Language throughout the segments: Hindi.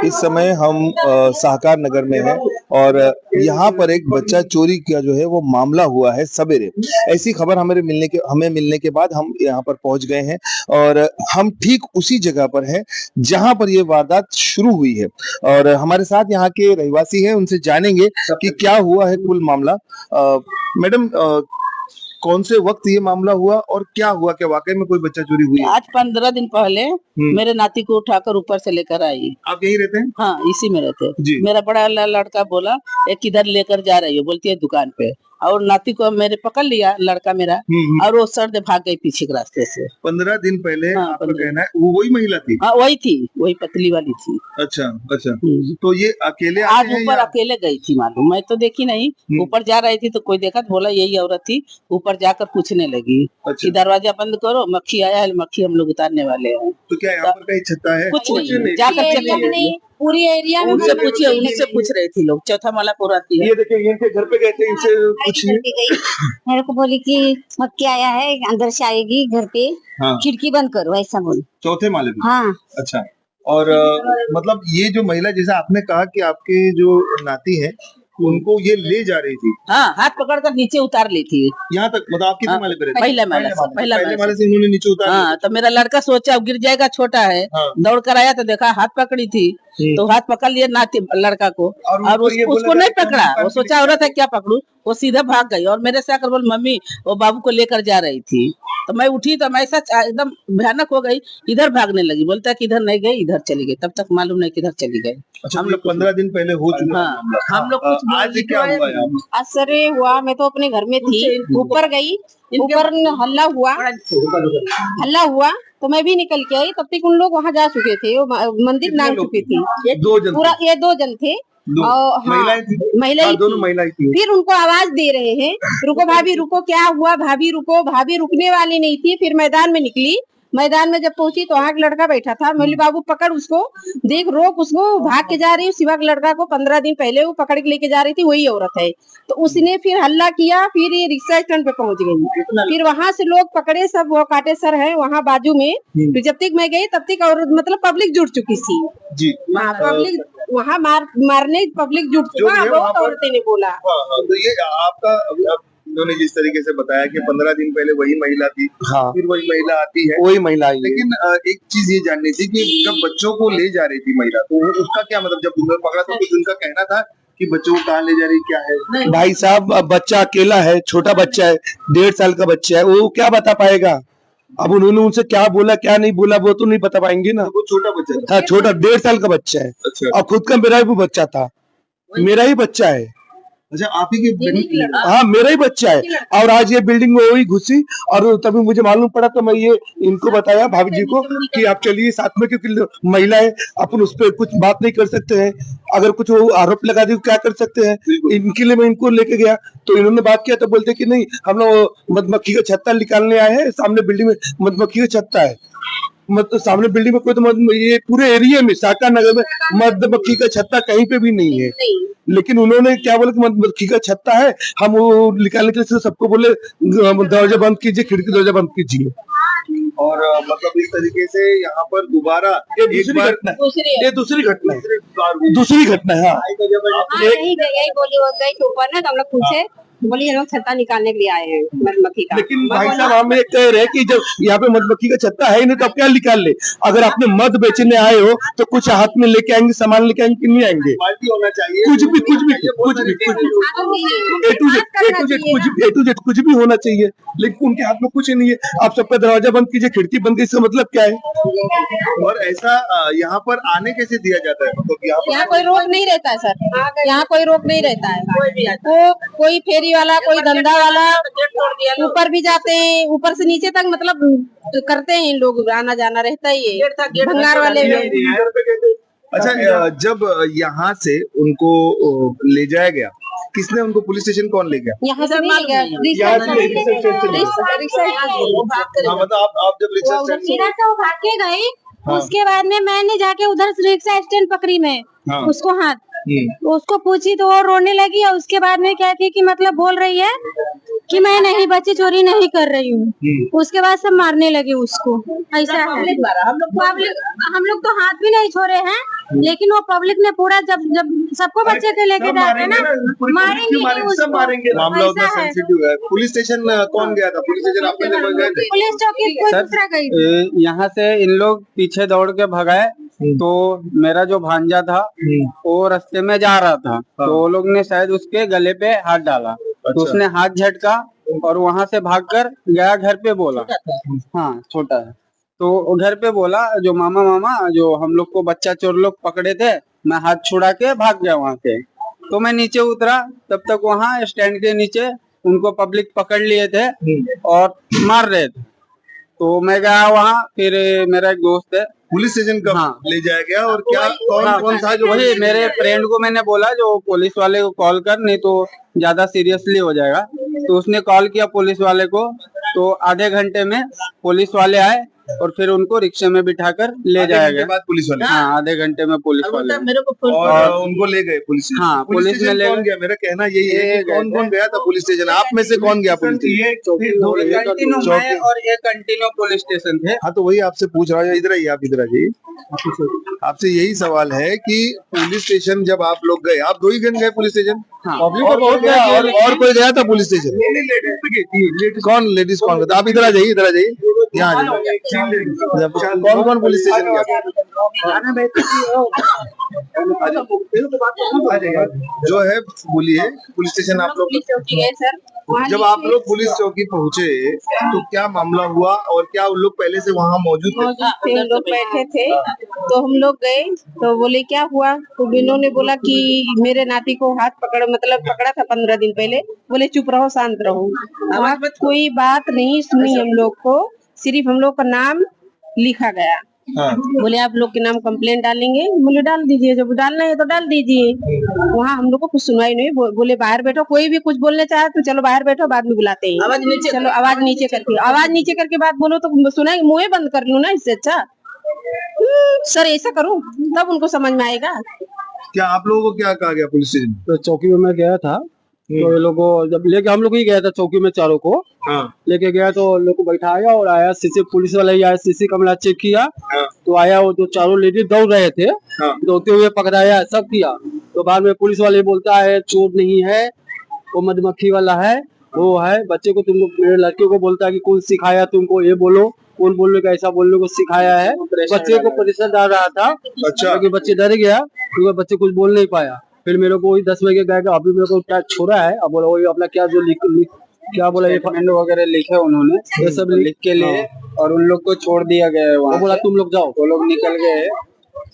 इस समय हम सहकार नगर में हैं और यहाँ पर एक बच्चा चोरी का जो है वो मामला हुआ है सवेरे। ऐसी खबर हमें मिलने के बाद हम यहाँ पर पहुंच गए हैं और हम ठीक उसी जगह पर हैं जहाँ पर ये वारदात शुरू हुई है और हमारे साथ यहाँ के रहवासी हैं, उनसे जानेंगे कि क्या हुआ है कुल मामला। मैडम, कौन से वक्त ये मामला हुआ और क्या हुआ, क्या वाकई में कोई बच्चा चोरी हुई है? आज 15 दिन पहले मेरे नाती को उठाकर ऊपर से लेकर आई। आप यहीं रहते हैं? हाँ, इसी में रहते हैं। जी। मेरा बड़ा लड़का बोला एक किधर लेकर जा रही है, बोलती है दुकान पे, और नाती को मेरे पकड़ लिया लड़का मेरा और वो सर दे भाग गई पीछे के रास्ते से। 15 दिन पहले हाँ, आपका कहना है वो वही महिला थी? हाँ, वही थी, वही पतली वाली थी। अच्छा अच्छा। तो ये अकेले आज ऊपर अकेले गई थी, मालूम मैं तो देखी नहीं। ऊपर जा रही थी तो कोई देखा तो बोला यही औरत थी। ऊपर जाकर पूछने लगी कि दरवाजा बंद करो, मक्खी आया है, मक्खी हम लोग उतारने वाले हैं। तो क्या यहाँ पर कहीं छत्ता है? कुछ नहीं, जाकर चले पूरी एरिया में उनसे पूछिए, उनसे पूछ रही थी लोग। चौथा माला पूरा थी। ये देखिए इनके घर पे गए थे, इनसे पूछिए। मेरे को बोली कि मक्खी आया है, अंदर से आएगी घर पे। हाँ। खिड़की बंद करो, ऐसा बोली। चौथे माले पे? हाँ। अच्छा। और मतलब ये जो महिला, जैसा आपने कहा कि आपके जो नाती है उनको ये ले जा रही थी? हाँ, हाथ पकड़कर नीचे उतार ली थी। यहाँ तक? मतलब आप कितने माले पे रहते? पहले माले से उन्होंने नीचे उतार। हाँ, तो मेरा लड़का सोचा गिर जाएगा, छोटा है। हाँ। दौड़ कर आया तो देखा हाथ पकड़ी थी, तो हाथ पकड़ लिए नाती लड़का को और उसको नहीं पकड़ा। वो सोचा औरत है क्या पकड़ू, वो सीधा भाग गई और मेरे से आकर बोल मम्मी वो बाबू को लेकर जा रही थी। तो मैं उठी तो मैं ऐसा एकदम भयानक हो गई, इधर भागने लगी। बोलता कि इधर नहीं गई, इधर चली गई। तब तक मालूम नहीं किधर चली गई। अच्छा, हम लोग 15 दिन पहले हो चुका। हाँ, हम लोग आज क्या हुआ? आज सर हुआ, मैं तो अपने घर में थी, ऊपर गई, ऊपर हल्ला हुआ तो मैं भी निकल के आई। तब तक उन लोग वहाँ जा चुके थे, मंदिर नाम चुके थे। पूरा ये 2 जन थे, महिलाएं दोनों महिलाएं थी। फिर उनको आवाज दे रहे हैं, रुको भाभी रुको, क्या हुआ भाभी रुको। भाभी रुकने वाली नहीं थी। फिर मैदान में निकली। मैदान में जब पहुंची तो वहाँ एक लड़का बैठा था। बोली बाबू पकड़ उसको, देख रोक उसको, भाग के जा रही है। शिवा के लड़का को 15 दिन पहले वो पकड़ के लेके जा रही थी, वही औरत है। तो उसने फिर हल्ला किया, फिर ये रिक्शा स्टैंड पे पहुंच गई। फिर वहाँ से लोग पकड़े, सब वो काटे सर है वहाँ बाजू में। फिर जब तक मैं गई तब तक और मतलब पब्लिक जुट चुकी थी जी। पब्लिक वहाँ मारने पब्लिक जुट चुका, बहुत औरतें ने बोला। तो ये आपका उन्होंने जिस तरीके से बताया कि 15 दिन पहले वही महिला थी। हाँ। फिर वही महिला आती है, वही महिला आई। लेकिन एक चीज ये जाननी थी कि जब बच्चों को ले जा रही थी महिला, तो उसका क्या मतलब, जब उन्होंने पकड़ा तो कुछ उनका कहना था कि बच्चों को कहाँ ले जा रही, क्या है? भाई साहब, बच्चा अकेला है, छोटा बच्चा है, 1.5 साल का बच्चा है, वो क्या बता पाएगा? अब उन्होंने उनसे क्या बोला क्या नहीं बोला वो तो नहीं बता पाएंगे ना। वो छोटा बच्चा? हाँ, छोटा 1.5 साल का बच्चा है। अच्छा। और खुद का मेरा भी बच्चा था, मेरा ही बच्चा है। अच्छा, आप ही की? हाँ, मेरा ही बच्चा है। और आज ये बिल्डिंग में वही घुसी और तभी मुझे मालूम पड़ा तो मैं ये इनको बताया, भाभी जी को, कि आप चलिए साथ में, क्योंकि महिला है, अपन उस पर कुछ बात नहीं कर सकते हैं। अगर कुछ वो आरोप लगा दी क्या कर सकते हैं। इनके लिए मैं इनको लेके गया तो इन्होंने बात किया तो बोलते कि नहीं, हम लोग मधुमक्खी का छत्ता निकालने आए हैं, सामने बिल्डिंग में मधुमक्खी का छत्ता है। मतलब सामने बिल्डिंग में कोई तो ये पूरे एरिया में सहकार नगर में मधुमक्खी का छत्ता कहीं पे भी नहीं है। लेकिन उन्होंने क्या बोला कि मधुमक्खी का छत्ता है, हम वो निकालने के लिए सबको बोले दरवाजा बंद कीजिए, खिड़की दरवाजा बंद कीजिए। और मतलब इस तरीके से यहाँ पर दोबारा ये दूसरी घटना है। हाँ, बोली ऊपर ना तो हम लोग पूछे, बोली ये लोग छत्ता निकालने के लिए आए हैं मधुमक्खी का। लेकिन भाई साहब हम ये कह रहे हैं कि जब यहाँ पे मधुमक्खी का छत्ता है ही नहीं तो आप क्या निकाल ले? अगर आपने मध बेचने आए हो तो कुछ हाथ में लेके आएंगे, सामान लेके आएंगे कि नहीं आएंगे? होना चाहिए, कुछ भी A to Z कुछ भी होना चाहिए। लेकिन उनके हाथ में कुछ नहीं है। आप सबका दरवाजा बंद कीजिए, खिड़की बंद कीजिए, इसका मतलब क्या है? और ऐसा यहाँ पर आने कैसे दिया जाता है? मतलब यहाँ कोई रोक नहीं रहता है सर, यहाँ कोई रोक नहीं रहता है। कोई फेरी वाला, कोई धंधा वाला ऊपर भी जाते हैं, ऊपर से नीचे तक मतलब करते हैं लोग, आना जाना रहता ही है। भंगार वाले भी। अच्छा, जब यहाँ से उनको ले जाया गया, किसने उनको, पुलिस स्टेशन कौन ले गया? यहाँ से नहीं गया, मतलब आप जब रिक्शा स्टैंड से भाग के गए, उसके बाद में मैंने जाके उधर रिक्शा स्टैंड पकड़ी मैं उसको हाथ, तो उसको पूछी तो वो रोने लगी और उसके बाद में क्या थी कि मतलब बोल रही है कि मैं नहीं बच्चे चोरी नहीं कर रही हूँ। उसके बाद सब मारने लगे उसको। ऐसा है हम लोग तो हाथ भी नहीं छोड़े हैं, लेकिन वो पब्लिक ने पूरा जब सबको बच्चे के लेके जाते ना मारेंगे मामला उतना सेंसिटिव है। पुलिस स्टेशन कौन गया था? पुलिस स्टेशन आप में गए थे? पुलिस चौकी कोई दूसरा गई। यहाँ से इन लोग पीछे दौड़ के भगाए तो मेरा जो भांजा था वो रास्ते में जा रहा था, तो वो लोग ने शायद उसके गले पे हाथ डाला, तो उसने हाथ झटका और वहां से भागकर गया घर पे बोला, हाँ छोटा है, तो घर पे बोला जो मामा जो हम लोग को बच्चा चोर लोग पकड़े थे, मैं हाथ छुड़ा के भाग गया वहां से। तो मैं नीचे उतरा, तब तक वहाँ स्टैंड के नीचे उनको पब्लिक पकड़ लिए थे और मार रहे थे। तो मैं गया वहाँ, फिर मेरा एक दोस्त है। पुलिस स्टेशन कब ले जाया गया और क्या कौन था जो? वही मेरे फ्रेंड को मैंने बोला जो पुलिस वाले को कॉल कर, नहीं तो ज्यादा सीरियसली हो जाएगा। तो उसने कॉल किया पुलिस वाले को, तो आधे घंटे में पुलिस वाले आए और फिर उनको रिक्शे में बिठाकर ले जाया गया। बाद पुलिस वाले? हाँ, आधे घंटे में पुलिस वाले मेरे को और उनको ले गए पुलिस? हाँ, पुलिस में ले गए। मेरा कहना यही है कि कौन गया था पुलिस स्टेशन? आप में से कौन गया पुलिस स्टेशन? मैं और ये कंटिन्यू पुलिस स्टेशन थे। हाँ, तो वही आपसे पूछ रहा हूँ। इधर आइए, आप इधर आइए। आपसे यही सवाल है कि पुलिस स्टेशन जब आप लोग गए, आप 2 ही गए पुलिस स्टेशन? पब्लिक और कोई गया था पुलिस स्टेशन? कौन लेडीज कौन? आप इधर आ जाइए, इधर आ जाइए, यहाँ कौन पुलिस स्टेशन गया? जो है बोलिए, पुलिस स्टेशन आप लोग चौकी गए सर। जब आप लोग पुलिस चौकी पहुँचे तो क्या मामला हुआ और क्या उन लोग पहले से वहाँ मौजूद थे? हम लोग बैठे थे तो हम लोग गए तो बोले क्या हुआ, तो इन्होंने बोला कि मेरे नाती को हाथ पकड़ा था 15 दिन पहले। बोले चुप रहो, शांत रहो। कोई बात नहीं सुनी हम लोग को, सिर्फ हम लोग का नाम लिखा गया। बोले आप लोग के नाम कंप्लेंट डालेंगे। बोले डाल दीजिए, जब डालना है तो डाल दीजिए। वहाँ हम लोग को कुछ सुनवाई नहीं। बोले बाहर बैठो, कोई भी कुछ बोलने चाहे तो चलो बाहर बैठो, बाद में बुलाते हैं। चलो आवाज नीचे करके बात बोलो तो सुनाई, मुँह बंद कर लूँ ना, इससे अच्छा सर ऐसा करूँ तब उनको समझ में आएगा। क्या आप लोगों को क्या कहा गया पुलिस स्टेशन? तो चौकी में मैं गया था, तो ये लोगों जब लेके हम लोग ही गया था चौकी में, चारों को लेके गया तो लोग को बैठाया और आया सीसी पुलिस वाला ही आया, सीसी कैमरा चेक किया। तो आया वो जो चारों लेडीज दौड़ रहे थे, दौड़ते हुए पकड़ाया, सब किया। तो बाद में पुलिस वाले बोलता है चोर नहीं है, वो मधुमक्खी वाला है, वो है बच्चे को, तुमको मेरे लड़के को बोलता है कि कौन सिखाया तुमको ये बोलो, कौन बोलने का ऐसा बोलने को सिखाया है। बच्चे को प्रेशर डाल रहा था। अच्छा, बच्चे डर गया क्योंकि बच्चे कुछ बोल नहीं पाया। फिर मेरे को वही 10 बजे गए, अभी मेरे को क्या छोड़ा है, अब बोला वही अपना क्या जो क्या बोला ये वगैरह लिखे उन्होंने, ये सब लिख के लिए और उन लोग को छोड़ दिया गया है वहाँ। बोला तुम लोग जाओ, वो लोग निकल गए।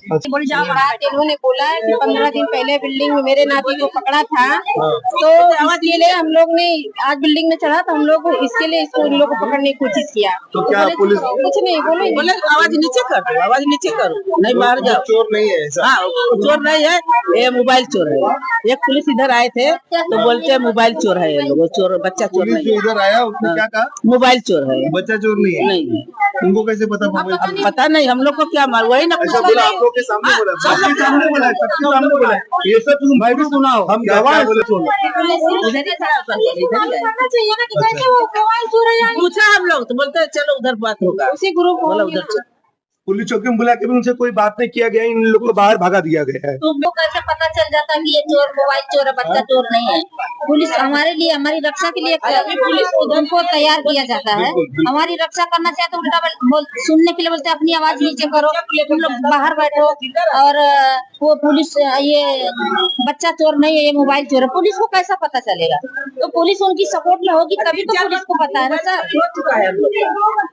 इन्होंने बोला है कि 15 दिन पहले बिल्डिंग में मेरे नाती को पकड़ा था, तो इसके लिए हम लोग ने आज बिल्डिंग में चढ़ा, तो हम लोग इसके लिए इसको इन लोग को पकड़ने की कोशिश किया। तो क्या पुलिस कुछ नहीं बोले आवाज नीचे करो, आवाज नीचे करो, नहीं बाहर जाओ। चोर नहीं है ऐसा? हाँ, चोर नहीं है, ये मोबाइल चोर है। एक पुलिस इधर आए थे तो बोलते हैं मोबाइल चोर है, ये लोग चोर, बच्चा चोर नहीं है। इधर आया उसने क्या कहा? मोबाइल चोर है, बच्चा चोर नहीं है। नहीं, उनको कैसे पता? पता नहीं, हम लोग को क्या मालूम, वही ना आप लोग के सामने बोला, सबके सामने बोला, सबके सामने बोला। ये सब तुम भाई भी सुनाओ, हम गवाह बोले। पूछा हम लोग तो बोलते हैं चलो उधर बात होगा, उसी ग्रुप बोला उधर चलो। पुलिस चौकी में बुला के भी उनसे कोई बात नहीं किया गया, इन लोग को बाहर भगा दिया गया है। तुम लोग कैसे पता चल जाता कि ये चोर मोबाइल चोर है, बच्चा चोर नहीं है? पुलिस हमारे लिए, हमारी रक्षा के लिए पुलिस उनको तैयार किया जाता है। हमारी रक्षा करना चाहे तो उल्टा सुनने के लिए बोलते अपनी आवाज नीचे करो, तुम लोग बाहर बैठो। और वो पुलिस ये बच्चा चोर नहीं है, ये मोबाइल चोर है, पुलिस को कैसा पता चलेगा? तो पुलिस उनकी सपोर्ट में होगी तभी तो पुलिस को पता है ना सर।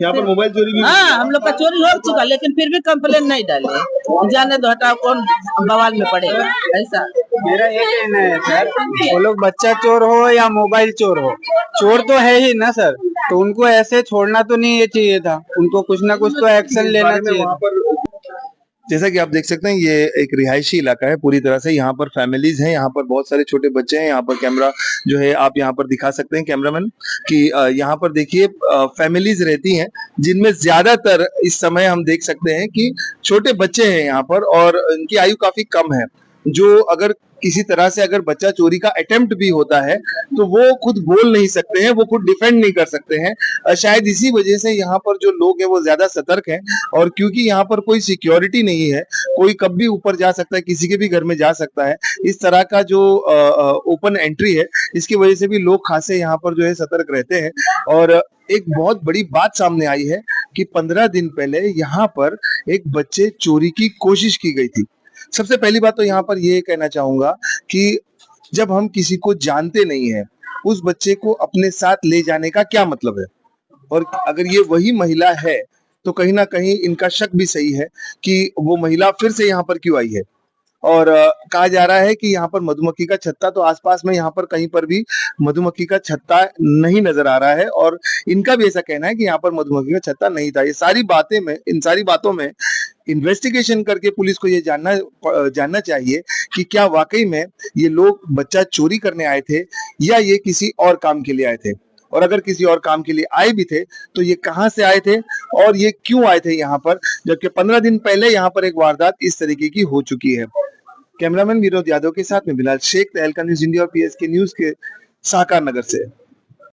यहाँ पर मोबाइल चोरी भी? हाँ, हम लोग का चोरी हो चुका, लेकिन फिर भी कंप्लेन नहीं डाले, जाने दो, हटाओ, कौन बवाल में पड़ेगा। ऐसा मेरा ये कहना है सर, वो लोग बच्चा चोर हो या मोबाइल चोर हो, चोर तो है ही ना सर, तो उनको ऐसे छोड़ना तो नहीं ये चाहिए था, उनको कुछ ना कुछ तो एक्शन लेना चाहिए। जैसा कि आप देख सकते हैं, ये एक रिहायशी इलाका है पूरी तरह से। यहाँ पर फैमिलीज हैं, यहाँ पर बहुत सारे छोटे बच्चे हैं। यहाँ पर कैमरा जो है आप यहाँ पर दिखा सकते हैं कैमरामैन कि यहाँ पर देखिए फैमिलीज रहती हैं, जिनमें ज्यादातर इस समय हम देख सकते हैं कि छोटे बच्चे हैं यहाँ पर और इनकी आयु काफी कम है। जो अगर किसी तरह से अगर बच्चा चोरी का अटेम्प्ट भी होता है तो वो खुद बोल नहीं सकते हैं, वो खुद डिफेंड नहीं कर सकते हैं। शायद इसी वजह से यहाँ पर जो लोग हैं वो ज्यादा सतर्क हैं, और क्योंकि यहाँ पर कोई सिक्योरिटी नहीं है, कोई कब भी ऊपर जा सकता है, किसी के भी घर में जा सकता है, इस तरह का जो ओपन एंट्री है, इसकी वजह से भी लोग खासे यहाँ पर जो है सतर्क रहते हैं। और एक बहुत बड़ी बात सामने आई है कि 15 दिन पहले यहाँ पर एक बच्चे चोरी की कोशिश की गई थी। सबसे पहली बात तो यहाँ पर ये कहना चाहूंगा कि जब हम किसी को जानते नहीं है, उस बच्चे को अपने साथ ले जाने का क्या मतलब है। और अगर ये वही महिला है तो कहीं ना कहीं इनका शक भी सही है कि वो महिला फिर से यहाँ पर क्यों आई है। और कहा जा रहा है कि यहाँ पर मधुमक्खी का छत्ता, तो आसपास में यहाँ पर कहीं पर भी मधुमक्खी का छत्ता नहीं नजर आ रहा है, और इनका भी ऐसा कहना है कि यहाँ पर मधुमक्खी का छत्ता नहीं था। ये सारी बातें में, इन सारी बातों में इन्वेस्टिगेशन करके पुलिस को ये जानना चाहिए कि क्या वाकई में ये लोग बच्चा चोरी करने आए थे या ये किसी और काम के लिए आए थे, और अगर किसी और काम के लिए आए भी थे तो ये कहां से आए थे और ये क्यों आए थे यहाँ पर, जबकि 15 दिन पहले यहाँ पर एक वारदात इस तरीके की हो चुकी है। कैमरामैन विनोद यादव के साथ में बिलाल शेख, तहलका न्यूज इंडिया और PSK न्यूज के साकार नगर से।